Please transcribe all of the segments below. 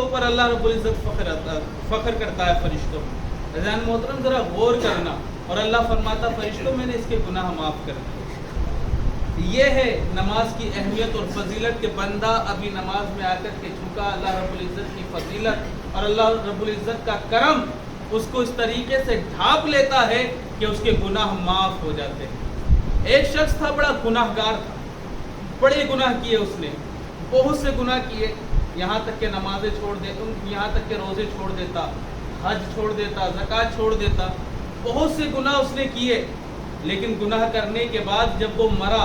اوپر اللہ رب العزت فخر کرتا ہے فرشتوں میں. رضوان محترم ذرا غور کرنا, اور اللہ فرماتا فرشتوں میں نے اس کے گناہ معاف کر دیے. یہ ہے نماز کی اہمیت اور فضیلت کہ بندہ ابھی نماز میں آ کر کے جھکا, اللہ رب العزت کی فضیلت اور اللہ رب العزت کا کرم اس کو اس طریقے سے ڈھانپ لیتا ہے کہ اس کے گناہ معاف ہو جاتے ہیں. ایک شخص تھا بڑا گناہ گار تھا, بڑے گناہ کیے اس نے, بہت سے گناہ کیے, یہاں تک کہ نمازیں چھوڑ دیتا, یہاں تک کہ روزے چھوڑ دیتا, حج چھوڑ دیتا, زکوٰۃ چھوڑ دیتا, بہت سے گناہ اس نے کیے. لیکن گناہ کرنے کے بعد جب وہ مرا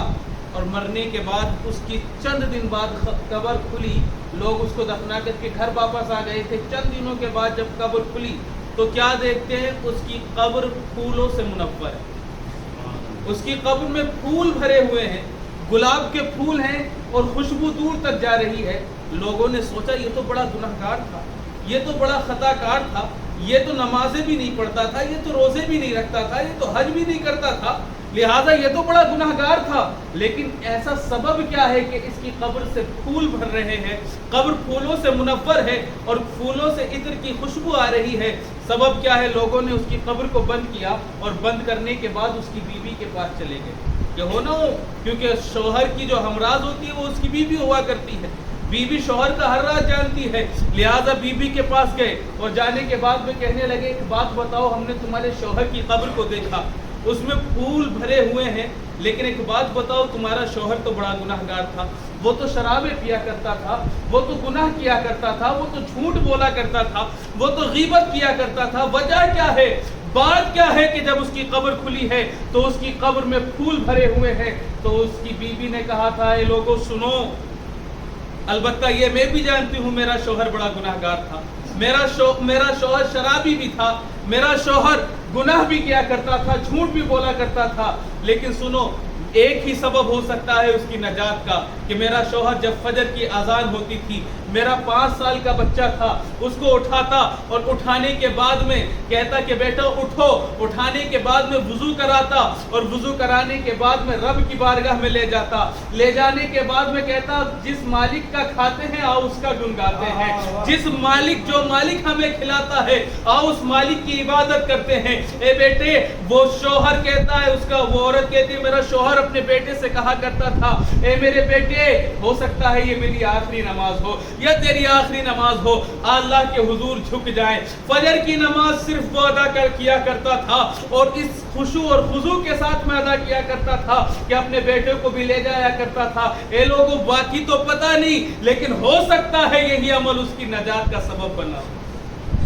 اور مرنے کے بعد اس کی چند دن بعد قبر کھلی, لوگ اس کو دفنا کر کے گھر واپس آ گئے تھے. چند دنوں کے بعد جب قبر کھلی تو کیا دیکھتے ہیں, اس کی قبر پھولوں سے منور ہے. اس کی قبر میں پھول بھرے ہوئے ہیں, گلاب کے پھول ہیں اور خوشبو دور تک جا رہی ہے. لوگوں نے سوچا یہ تو بڑا گناہ گار تھا, یہ تو بڑا خطا کار تھا, یہ تو نمازیں بھی نہیں پڑھتا تھا, یہ تو روزے بھی نہیں رکھتا تھا, یہ تو حج بھی نہیں کرتا تھا, لہٰذا یہ تو بڑا گناہ گار تھا. لیکن ایسا سبب کیا ہے کہ اس کی قبر سے پھول بھر رہے ہیں, قبر پھولوں سے منور ہے اور پھولوں سے عطر کی خوشبو آ رہی ہے. سبب کیا ہے؟ لوگوں نے اس کی قبر کو بند کیا اور بند کرنے کے بعد اس کی بیوی کے پاس چلے گئے کہ ہو نہ ہو, کیونکہ شوہر کی جو ہمراز ہوتی ہے وہ اس کی بیوی ہوا کرتی ہے, بیوی شوہر کا ہر راز جانتی ہے. لہٰذا بیوی کے پاس گئے اور جانے کے بعد میں کہنے لگے ایک بات بتاؤ, ہم نے تمہارے شوہر کی قبر کو دیکھا, اس میں پھول بھرے ہوئے ہیں, لیکن ایک بات بتاؤ, تمہارا شوہر تو بڑا گناہ گار تھا, وہ تو شرابیں پیا کرتا تھا, وہ تو گناہ کیا کرتا تھا, وہ تو جھوٹ بولا کرتا تھا, وہ تو غیبت کیا کرتا تھا, وجہ کیا ہے, بات کیا ہے کہ جب اس کی قبر کھلی ہے تو اس کی قبر میں پھول بھرے ہوئے ہیں؟ تو اس کی بیوی نے کہا تھا اے لوگوں سنو, البتہ یہ میں بھی جانتی ہوں میرا شوہر بڑا گناہ گار تھا, میرا شوہر شرابی بھی تھا, میرا شوہر گناہ بھی کیا کرتا تھا, جھوٹ بھی بولا کرتا تھا, لیکن سنو ایک ہی سبب ہو سکتا ہے اس کی نجات کا کہ میرا شوہر جب فجر کی اذان ہوتی تھی, میرا 5 سال کا بچہ تھا, اس کو اٹھاتا اور اٹھانے کے بعد میں کہتا کہ بیٹا اٹھو, اٹھانے کے بعد میں وضو کراتا اور وضو کرانے کے بعد میں رب کی بارگاہ میں لے جاتا, لے جانے کے بعد میں کہتا جس مالک کا کھاتے ہیں آؤ اس کا گنگاتے ہیں, جس مالک جو مالک ہمیں کھلاتا ہے آؤ اس مالک کی عبادت کرتے ہیں. اے بیٹے, وہ شوہر کہتا ہے, اس کا وہ عورت کہتی ہے میرا شوہر اپنے بیٹے سے کہا کرتا تھا اے میرے بیٹے, ہو سکتا ہے یہ میری آخری نماز ہو یا تیری آخری نماز ہو, اللہ کے حضور جھک جائیں. فجر کی نماز صرف وہ ادا کیا کرتا تھا اور اس خشوع اور خضوع کے ساتھ میں ادا کیا کرتا تھا کہ اپنے بیٹے کو بھی لے جایا کرتا تھا. اے لوگوں باقی تو پتہ نہیں, لیکن ہو سکتا ہے یہی عمل اس کی نجات کا سبب بنا.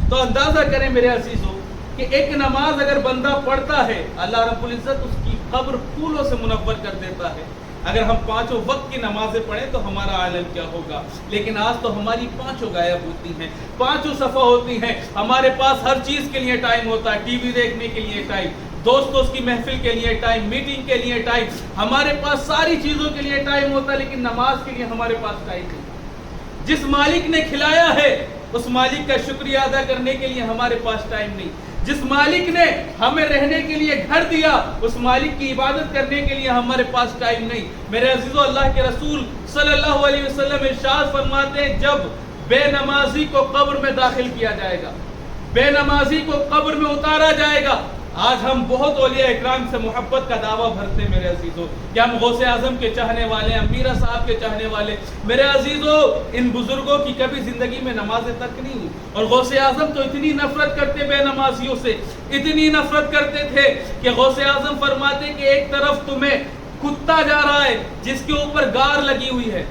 تو اندازہ کریں میرے عزیزوں کہ ایک نماز اگر بندہ پڑھتا ہے اللہ رب العزت اس کی قبر پھولوں سے منور کر دیتا ہے. اگر ہم 5 وقت کی نمازیں پڑھیں تو ہمارا عالم کیا ہوگا, لیکن آج تو ہماری 5 غائب ہوتی ہیں, 5 صفحہ ہوتی ہیں, ہمارے پاس ہر چیز کے لیے ٹائم ہوتا ہے, ٹی وی دیکھنے کے لیے ٹائم, دوست کی محفل کے لیے ٹائم, میٹنگ کے لیے ٹائم, ہمارے پاس ساری چیزوں کے لیے ٹائم ہوتا ہے, لیکن نماز کے لیے ہمارے پاس ٹائم نہیں. جس مالک نے کھلایا ہے اس مالک کا شکریہ ادا کرنے کے لیے ہمارے پاس ٹائم نہیں. جس مالک نے ہمیں رہنے کے لیے گھر دیا اس مالک کی عبادت کرنے کے لیے ہمارے پاس ٹائم نہیں. میرے عزیزو, اللہ کے رسول صلی اللہ علیہ وسلم ارشاد فرماتے ہیں جب بے نمازی کو قبر میں داخل کیا جائے گا, بے نمازی کو قبر میں اتارا جائے گا. آج ہم بہت اولیاء اکرام سے محبت کا دعویٰ بھرتے ہیں میرے عزیزو, کہ ہم غوث اعظم کے چاہنے والے ہیں, میرا صاحب کے چاہنے والے. میرے عزیزو, ان بزرگوں کی کبھی زندگی میں نمازیں تک نہیں ہوئی, اور غوث اعظم تو اتنی نفرت کرتے بے نمازیوں سے, اتنی نفرت کرتے تھے کہ غوث اعظم فرماتے کہ ایک طرف تمہیں کتا جا رہا ہے جس کے اوپر گار لگی ہوئی ہے,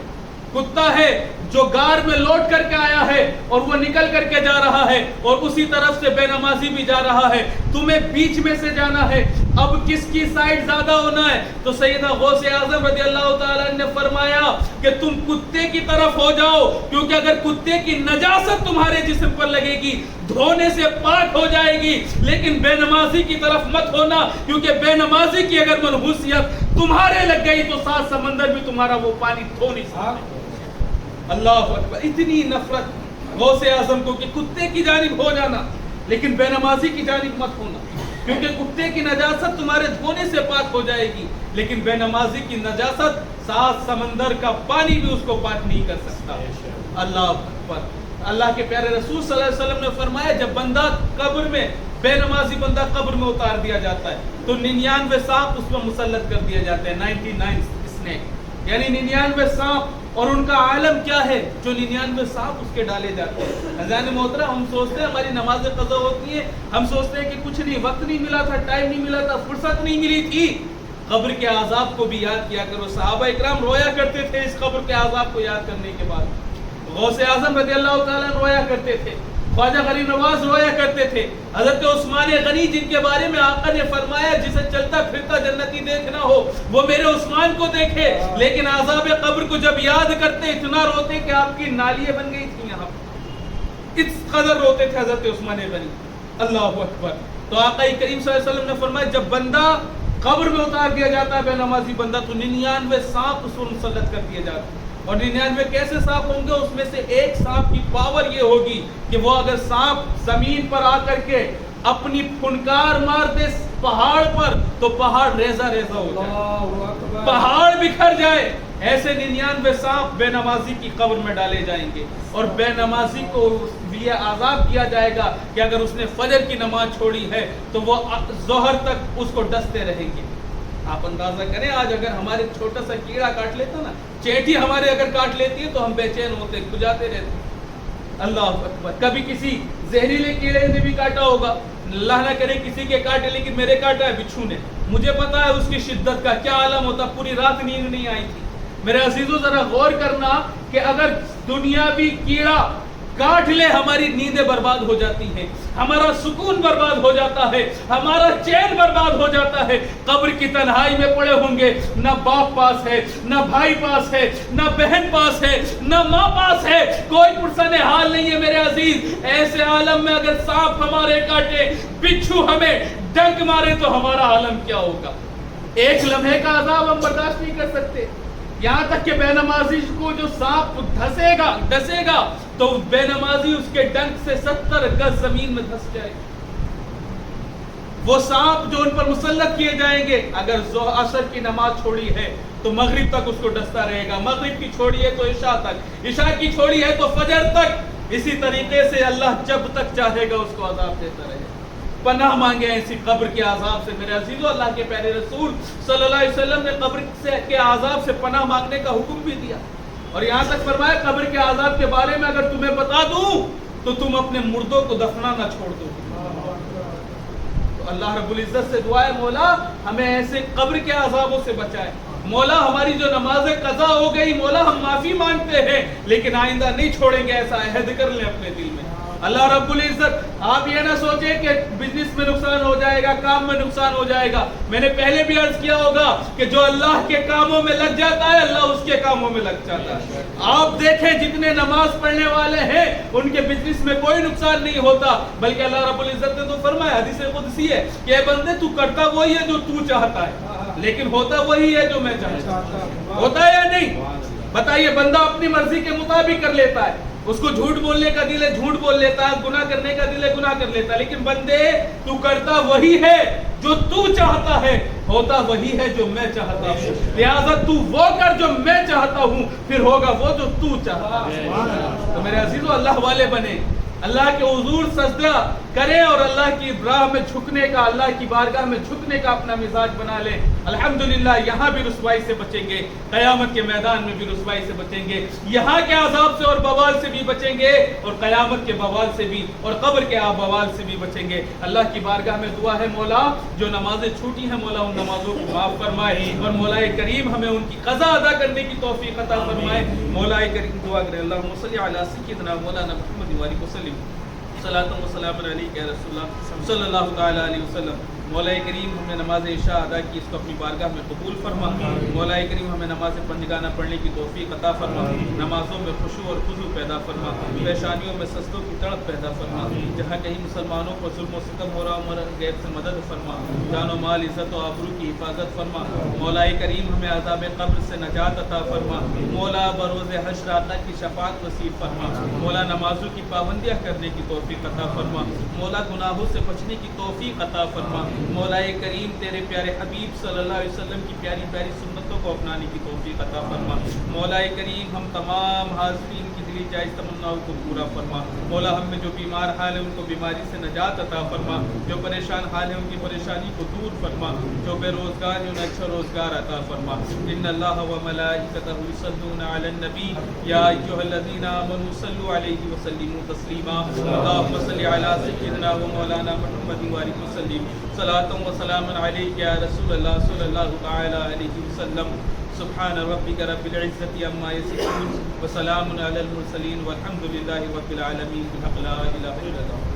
کتا ہے جو گار میں لوٹ کر کے آیا ہے اور وہ نکل کر کے جا رہا ہے, اور اسی طرف سے بے نمازی بھی جا رہا ہے, تمہیں بیچ میں سے جانا ہے, اب کس کی سائڈ زیادہ ہونا ہے؟ تو سیدنا غوث اعظم رضی اللہ تعالیٰ نے فرمایا کہ تم کتے کی طرف ہو جاؤ, کیونکہ اگر کتے کی نجاست تمہارے جسم پر لگے گی دھونے سے پاک ہو جائے گی, لیکن بے نمازی کی طرف مت ہونا, کیونکہ بے نمازی کی اگر منحوسیت تمہارے لگ گئی تو 7 سمندر بھی تمہارا وہ پانی دھو نہیں سکتے. اللہ اکبر, اتنی نفرت غوث اعظم کو کہ کتے کی جانب ہو جانا لیکن بے نمازی کی جانب مت ہونا, کیونکہ کتے کی نجاست تمہارے دھونے سے پاک ہو جائے گی, لیکن بے نمازی کی نجاست 7 سمندر کا پانی بھی اس کو پاک نہیں کر سکتا. اللہ اکبر. اللہ کے پیارے رسول صلی اللہ علیہ وسلم نے فرمایا جب بندہ قبر میں بے نمازی بندہ قبر میں اتار دیا جاتا ہے تو 99 سانپ اس پر مسلط کر دیا جاتے ہیں. 99 اسنیک یعنی 99 سانپ. اور ان کا عالم کیا ہے جو 99 سانپ اس کے ڈالے جاتے ہیں. عزیزان محترم ہم سوچتے ہیں ہماری نماز قضا ہوتی ہے, ہم سوچتے ہیں کہ کچھ نہیں, وقت نہیں ملا تھا, ٹائم نہیں ملا تھا, فرصت نہیں ملی تھی. قبر کے عذاب کو بھی یاد کیا کرو. صحابہ اکرام رویا کرتے تھے اس قبر کے عذاب کو یاد کرنے کے بعد. غوث اعظم رضی اللہ تعالیٰ رویا کرتے تھے, خواجہ غریب نواز رویا کرتے تھے, حضرت عثمان غنی جن کے بارے میں آقا نے فرمایا جسے چلتا پھرتا جنتی دیکھنا ہو وہ میرے عثمان کو دیکھے, لیکن عذاب قبر کو جب یاد کرتے اتنا روتے کہ آپ کی نالیاں بن گئی تھی یہاں پر, اس قدر روتے تھے حضرت عثمان غنی. اللہ اکبر. تو آقا کریم صلی اللہ علیہ وسلم نے فرمایا جب بندہ قبر میں اتار دیا جاتا ہے بے نمازی بندہ تو 99 سانپ اس پر مسلط کر دیے جاتے ہیں. اور 99 کیسے سانپ ہوں گے؟ اس میں سے ایک سانپ کی پاور یہ ہوگی کہ وہ اگر سانپ زمین پر آ کر کے اپنی پھنکار مار دے پہاڑ پر تو پہاڑ ریزہ ریزہ ہو جائے, پہاڑ بکھر جائے. ایسے 99 سانپ بے نمازی کی قبر میں ڈالے جائیں گے. اور بے نمازی کو یہ عذاب کیا جائے گا کہ اگر اس نے فجر کی نماز چھوڑی ہے تو وہ ظہر تک اس کو ڈستے رہیں گے. آپ اندازہ کریں آج اگر ہمارے چھوٹا سا کیڑا کاٹ لیتا نا, چیٹی ہمارے اگر کاٹ لیتی ہے تو ہم بے چین ہوتے, کھجاتے رہتے. اللہ اکبر. کبھی کسی زہریلے کیڑے نے بھی کاٹا ہوگا, اللہ نہ کرے کسی کے کاٹے, لیکن میرے کاٹا ہے بچھو نے, مجھے پتا ہے اس کی شدت کا کیا عالم ہوتا, پوری رات نیند نہیں آئی تھی. میرے عزیزو ذرا غور کرنا کہ اگر دنیاوی کیڑا کاٹ لے ہماری نیندیں برباد ہو جاتی ہیں, ہمارا سکون برباد ہو جاتا ہے, ہمارا چین برباد ہو جاتا ہے. قبر کی تنہائی میں پڑے ہوں گے, نہ باپ پاس ہے, نہ بھائی پاس ہے, نہ بہن پاس ہے, نہ ماں پاس ہے, کوئی پرسن حال نہیں ہے. میرے عزیز ایسے عالم میں اگر سانپ ہمارے کاٹے, بچھو ہمیں ڈنک مارے تو ہمارا عالم کیا ہوگا؟ ایک لمحے کا عذاب ہم برداشت نہیں کر سکتے. یہاں تک کہ بے نمازی کو جو سانپ ڈسے گا تو بے نمازی اس کے ڈنک سے 70 گز زمین میں دھس جائے گا. وہ سانپ جو ان پر مسلط کیے جائیں گے, اگر عصر کی نماز چھوڑی ہے تو مغرب تک اس کو ڈستا رہے گا, مغرب کی چھوڑی ہے تو عشاء تک, عشاء کی چھوڑی ہے تو فجر تک. اسی طریقے سے اللہ جب تک چاہے گا اس کو عذاب دیتا رہے گا. پناہ مانگے ایسی قبر کے عذاب سے. میرے عزیزو اللہ کے پیارے رسول صلی اللہ علیہ وسلم نے قبر کے عذاب سے پناہ مانگنے کا حکم بھی دیا, اور یہاں تک فرمایا قبر کے عذاب کے بارے میں اگر تمہیں بتا دوں تو تم اپنے مردوں کو دفنانا چھوڑ دو. تو اللہ رب العزت سے دعا ہے مولا ہمیں ایسے قبر کے عذابوں سے بچائے. مولا ہماری جو نماز قضا ہو گئی مولا ہم معافی مانگتے ہیں لیکن آئندہ نہیں چھوڑیں گے, ایسا عہد کر لیں اپنے دل میں. اللہ رب العزت آپ یہ نہ سوچیں کہ بزنس میں نقصان ہو جائے گا, کام میں نقصان ہو جائے گا. میں نے پہلے بھی عرض کیا ہوگا کہ جو اللہ کے کاموں میں لگ جاتا ہے اللہ اس کے کاموں میں لگ جاتا ہے. آپ دیکھیں جتنے نماز پڑھنے والے ہیں ان کے بزنس میں کوئی نقصان نہیں ہوتا, بلکہ اللہ رب العزت نے تو فرمایا, حدیث قدسی ہے کہ اے بندے تو کرتا وہی ہے جو تو چاہتا ہے لیکن ہوتا وہی ہے جو میں چاہتا ہوں. ہوتا ہے یا نہیں بتائیے؟ بندہ اپنی مرضی کے مطابق کر لیتا ہے, اس کو جھوٹ بولنے کا دل ہے جھوٹ بول لیتا ہے, گناہ کرنے کا دل ہے گناہ کر لیتا ہے. لیکن بندے تو کرتا وہی ہے جو تو چاہتا ہے, ہوتا وہی ہے جو میں چاہتا ہوں. لہذا تو وہ کر جو میں چاہتا ہوں, پھر ہوگا وہ جو تو چاہتا ہے. تو میرے عزیزو اللہ والے بنے, اللہ کے حضور سجدہ کریں اور اللہ کی راہ میں جھکنے کا, اللہ کی بارگاہ میں جھکنے کا اپنا مزاج بنا لیں. الحمدللہ یہاں بھی رسوائی سے بچیں گے, قیامت کے میدان میں بھی رسوائی سے بچیں گے, یہاں کے عذاب سے اور بوال سے بھی بچیں گے اور قیامت کے بوال سے بھی اور قبر کے بوال سے بھی بچیں گے. اللہ کی بارگاہ میں دعا ہے مولا جو نمازیں چھوٹی ہیں مولا ان نمازوں کو معاف فرمائے, اور مولا کریم ہمیں ان کی قضا ادا کرنے کی توفیق عطا فرمائے. مولا کریم دعا کرے اللہم صلی علی سیدنا مولانا محمد وعلیہ وسلم صلاۃ و سلام علیک یا رسول اللہ صلی اللہ تعالی علیہ وسلم. مولا کریم ہمیں نماز عشاء ادا کی اس کو اپنی بارگاہ میں قبول فرما. مولا کریم ہمیں نماز بندگانہ پڑھنے کی توفیق عطا فرما, نمازوں میں خشوع اور خضوع پیدا فرما, پیشانیوں میں سجدوں کی تڑپ پیدا فرما. جہاں کہیں مسلمانوں پر ظلم و ستم ہو رہا عمر غیر سے مدد فرما, جان و مال عزت و آبرو کی حفاظت فرما. مولا کریم ہمیں عذاب قبر سے نجات عطا فرما. مولا بروز حشر آقا کی شفاعت نصیب فرما. مولا نمازوں کی پابندیاں کرنے کی توفیق عطا فرما. مولا گناہوں سے بچنے کی توفیق عطا فرما. مولا کریم تیرے پیارے حبیب صلی اللہ علیہ وسلم کی پیاری پیاری سنتوں کو اپنانے کی توفیق عطا فرما. مولا کریم ہم تمام حاضرین کی دلی جائز تمناؤں کو پورا فرما. مولا ہم میں جو بیمار حال ہے ان کو بیماری سے نجات عطا فرما, جو پریشان حال ہے ان کی پریشانی کو دور فرما, جو بے روزگار ہے انہیں اچھا روزگار عطا فرما. ان اللہ و ملائکتہ یصلون علی النبی یا ایھا الذین آمنوا صلوا علیہ وسلموا تسلیما. اللهم صل علی سیدنا و مولانا محمد وآلہ وسلم صلاۃ و سلام علیک یا رسول اللہ صلی اللہ تعالی علیہ وسلم. سبحان ربک رب العزة عما یصفون وسلام علی المرسلین والحمد للہ رب العالمین. بحق لا الہ الا اللہ.